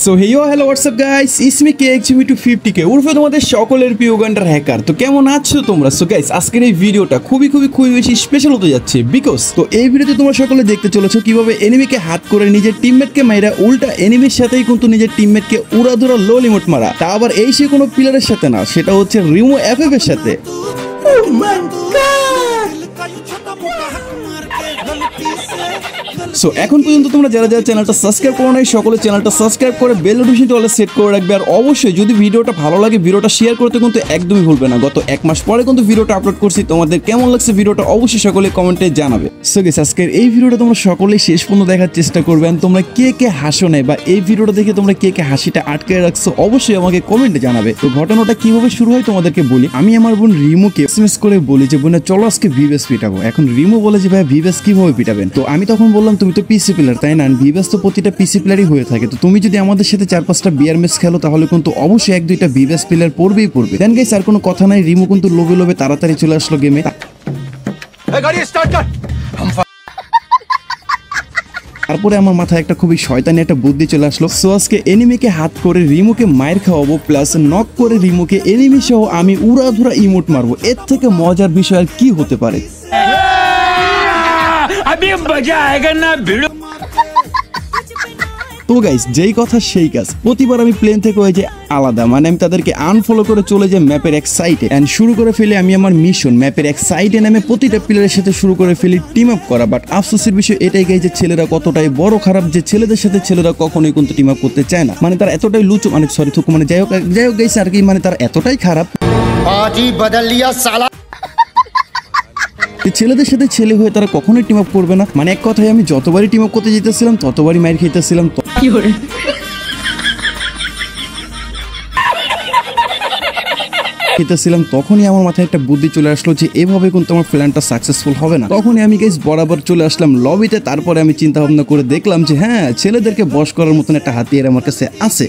So হেও hello WhatsApp guys, ইসমি KXGB250K উর্ফে তোমাদের সকলের প্রিয় গান্ডার হ্যাকার। তো কেমন আছো তোমরা? সো গাইস আজকের এই ভিডিওটা খুবই বেশি স্পেশাল হতে যাচ্ছে বিকজ তো এই ভিডিওতে তোমরা সকলে দেখতে চলেছো কিভাবে এনিমিকে হাত করে নিজের টিমমেটকে মাইরা উল্টা এনিমির সাথেই কিন্তু নিজের টিমমেটকে উড়াধুরা লো লিমিট মারা, তা আবার এই সে কোনো প্লেয়ারের সাথে না, সেটা হচ্ছে রিমো FF এর সাথে। সো এখন পর্যন্ত তোমরা যারা চ্যানেলটা সাবস্ক্রাইব করো নাই সকলে চ্যানেলটা সাবস্ক্রাইব করে বেল নোটিফিকেশনটা অলে সেট করে রাখবে। আর অবশ্যই যদি ভিডিওটা ভালো লাগে ভিডিওটা শেয়ার করতে কিন্তু একদমই ভুলবে না। গত এক মাস পরে কিন্তু ভিডিওটা আপলোড করছি, তোমাদের কেমন লাগছে ভিডিওটা অবশ্যই সকলে কমেন্টে জানাবে। সো গাইস আজকের এই ভিডিওটা তোমরা সকলেই শেষ পর্যন্ত দেখার চেষ্টা করবে। তোমরা কে হাসো নাই বা এই ভিডিওটা দেখে তোমরা কে হাসিটা আটকে রাখছো অবশ্যই আমাকে কমেন্টে জানাবে। তো ঘটনাটা কিভাবে শুরু হয় তোমাদেরকে বলি। আমি আমার বোন রিমোকে এসএমএস করে বলি যে বোন চলো আজকে ভিভেস পিটাবো। এখন রিমো বলে যে ভাই ভিভেস কিভাবে পিটাবেন? তো আমি তখন বললাম তুমি তো পিসি প্লেয়ার তাই না, ভিভেস তো প্রতিটা পিসি প্লেয়ারই হয়ে থাকে, তো তুমি যদি আমাদের সাথে 4-5টা বিয়ার ম্যাচ খেলো তাহলে কিন্তু অবশ্যই 1-2টা ভিভেস প্লেয়ার পড়বেই পড়বে। দেন গাইস আর কোনো কথা নাই, রিমো কিন্তু লোভে তাড়াতাড়ি চলে আসলো গেমে। তারপরে আমার মাথায় একটা খুবই শয়তানি একটা বুদ্ধি চলে আসলো। সো আজকে এনিমিকে হাত করে রিমোকে মায়ের খাওয়াবো, প্লাস নক করে রিমোকে এনিমি সহ আমি উড়াধুরা ইমোট মারবো। এর থেকে মজার বিষয় আর কি হতে পারে? তো গাইস যেই কথা সেই কাজ, প্রতিবার আমি প্লেন থেকে ওই যে আলাদা, মানে আমি তাদেরকে আনফলো করে চলে যাই ম্যাপের এক সাইডে এন্ড শুরু করে ফেলি আমি আমার মিশন। ম্যাপের এক সাইডে নামে প্রতিটা প্লেয়ারের সাথে শুরু করে ফেলি টিম আপ করা। বাট আফসোসের বিষয় এটাই গাইস যে ছেলেরা কতটাই বড় খারাপ যে ছেলেদের সাথে ছেলেরা কখনোই কিন্তু টিম আপ করতে চায় না, মানে তারা এতটাই লুচু, মানে সরি থুকু, মানে যাই হোক গাইস আর কি, মানে তারা এতটাই খারাপ ছেলেদের সাথে ছেলে হয়ে তারা কখনোই টিম আপ করবে না। মানে এক কথায় আমি যতবারই টিম আপ করতে যেতেছিলাম ততবারই মাইর খেতেছিলাম। তখনই আমার মাথায় একটা বুদ্ধি চলে আসলো যে এভাবে কিন্তু আমার প্ল্যানটা সাকসেসফুল হবে না। তখনই আমি গাইস বরাবর চলে আসলাম লবিতে। তারপরে আমি চিন্তা ভাবনা করে দেখলাম যে হ্যাঁ ছেলেদেরকে বশ করার মতন একটা হাতিয়ার আমার কাছে আছে।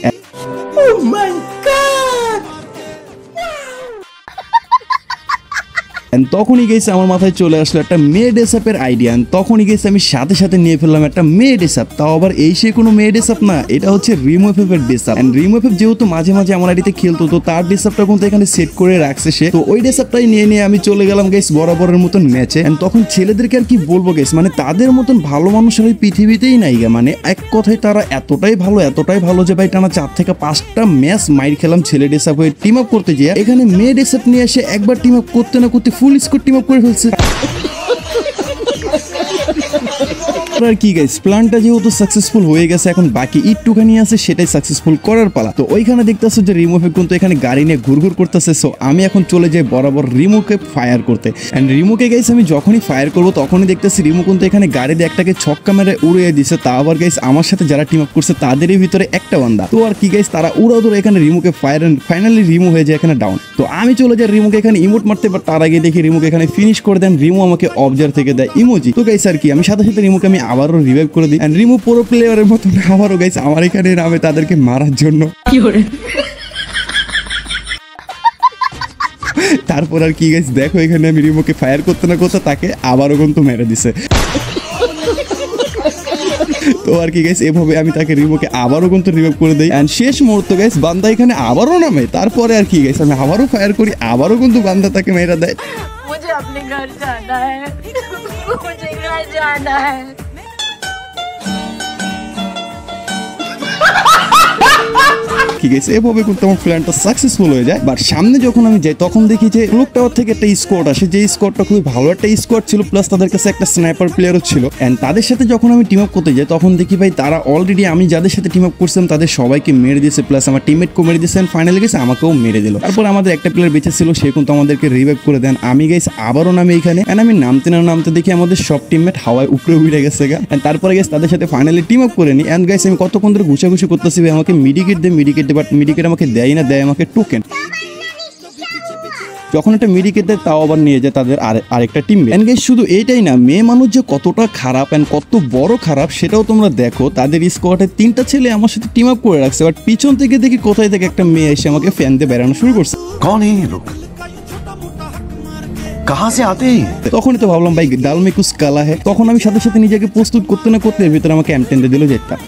তখনই গেছে আমার মাথায় চলে আসলো একটা মেড এসআপের আইডিয়া। তখনই গেছে আমি সাথে নিয়ে ফেললাম একটা মেড এসআপ, তাও আবার এই সে কোনো মেড এসআপ না, এটা হচ্ছে রিমো FF এর ডেসআপ। এন্ড রিমো FF যেহেতু মাঝে আমার আইডিতে খেলতো, তো তার ডেসআপটা কিন্তু এখানে সেট করে রাখছে সে, তো ওই ডেসআপটাই নিয়ে আমি চলে গেলাম গাইস বরাবরের মতন ম্যাচে। এন্ড তখন ছেলেদেরকে আর কি বলবো গাইস, মানে তাদের মতন ভালো মানুষ আর পৃথিবীতেই নাই গা। মানে এক কথায় তারা এতটাই ভালো যে ভাই টানা 4 থেকে 5টা ম্যাচ মাইর খেলাম ছেলে ডেসআপ হয়ে টিম আপ করতে গিয়ে। এখানে মেড এসআপ নিয়ে এসে একবার টিম আপ করতে না করতে ফুল স্কোর টিম আপ করে ফেলছে। আর কি গাইস প্ল্যানটা যেহেতু সাকসেসফুল হয়ে গেছে, এখন বাকি একটুখানি আছে সেটাই সাকসেসফুল করার পালা। তো ওইখানে দেখতেছো যে রিমো FF কিন্তু এখানে গাড়ি নিয়ে ঘুরঘুর করতেছে। সো আমি এখন চলে যাই বরাবর রিমোকে ফায়ার করতে। এন্ড রিমোকে গাইস আমি যখনই ফায়ার করবো তখনই দেখতেছি রিমো কিন্তু এখানে গাড়ি দিয়ে একটাকে ছক্কা মেরে উড়িয়ে দিছে। তা আবার গাইস আমার সাথে যারা টিম আপ করছে তাদেরই ভিতরে একটা বান্দা। তো আর কি গাইস তারা উড়াধুরা এখানে রিমোকে ফায়ার এন্ড ফাইনালি রিমো হয়ে যায় এখানে ডাউন। তো আমি চলে যাই রিমোকে এখানে ইমোট মারতে, বাট তার আগে দেখি রিমোকে এখানে ফিনিশ করে দেন। রিমো আমাকে অবজার থেকে দেয় ইমোজি। তো গাইস আর কি আমি সাথে রিমোকে আমি আবারও রিভাইভ করে দিই। এন্ড রিমো পুরো প্লেয়ারের মতো আবারও গাইস আমার এখানে নামে তাদেরকে মারার জন্য। তারপর আর কি গাইস দেখো এখানে আমি রিমোকে ফায়ার করতে না করতে তাকে আবারও কিন্তু মেরে দিছে। তো আর কি গাইস এভাবে আমি তাকে রিমোকে আবারও কিন্তু রিভাইভ করে দেই। এন্ড শেষ মুহূর্তে গাইস বান্দা এখানে আবারও নামে। তারপরে আর কি গাইস আমি আবারও ফায়ার করি, আবারও কিন্তু বান্দা তাকে মেরে দেয়। मुझे अपने घर जाना है, मुझे घर जाना है। কি গেছে এভাবে কিন্তু আমার প্ল্যানটা সাকসেসফুল হয়ে যায়। বাট সামনে যখন আমি যাই তখন দেখি যে ক্লক টাওয়ার থেকে একটা স্কোয়াড আসে, যে স্কোয়াডটা খুবই ভালো একটা স্কোয়াড ছিল, প্লাস তাদের কাছে একটা স্নাইপার প্লেয়ারও ছিল। এন্ড তাদের সাথে যখন আমি টিম আপ করতে যাই তখন দেখি ভাই তারা অলরেডি আমি যাদের সাথে টিম আপ করছিলাম তাদের সবাইকে মেরে দিয়েছে, প্লাস আমার টিমমেটকেও মেরে দিয়েছে। ফাইনালি গেছে আমাকেও মেরে দিল। তারপর আমাদের একটা প্লেয়ার বেঁচে ছিল, সে কিন্তু আমাদেরকে রিভাইভ করে দেন। আমি গেছি আবারও নামে এখানে। এন্ড আমি নামতে দেখি আমাদের সব টিমমেট হাওয়ায় উপরে উড়ে গেছে গা। এন্ড তারপরে গেছে তাদের সাথে ফাইনালি টিম আপ করে নি। এন্ড গাইস আমি কতক্ষণ ধরে ঘুষাঘুষি করতেছি ভাই আমাকে মেডিকেট দে, বাট মেডিকেট আমাকে দেয় আমাকে টোকেন। যখন একটা মেডিকেট দেয় তাও আবার নিয়ে যায় তাদের আরেকটা টিমমেট। এন্ড গাইস শুধু এইটাই না, মেয়ে মানুষ যে কতটা খারাপ এন্ড কত বড় খারাপ সেটাও তোমরা দেখো। তাদের স্কোয়াডে 3টা ছেলে আমার সাথে টিম আপ করে রাখছে, বাট পিছন থেকে দেখি কোথায় থেকে একটা মেয়ে এসে আমাকে ফ্যান দিয়ে বেড়ানো শুরু করছে। कहाँ से आते हैं? তখনই তো ভাবলাম ভাই ডাল মে কুছ কালা है, তখন আমি সাথে সাথে নিজেকে প্রস্তুত করতে না করতে এর ভিতরে আমাকে M10 দিল যেতাম।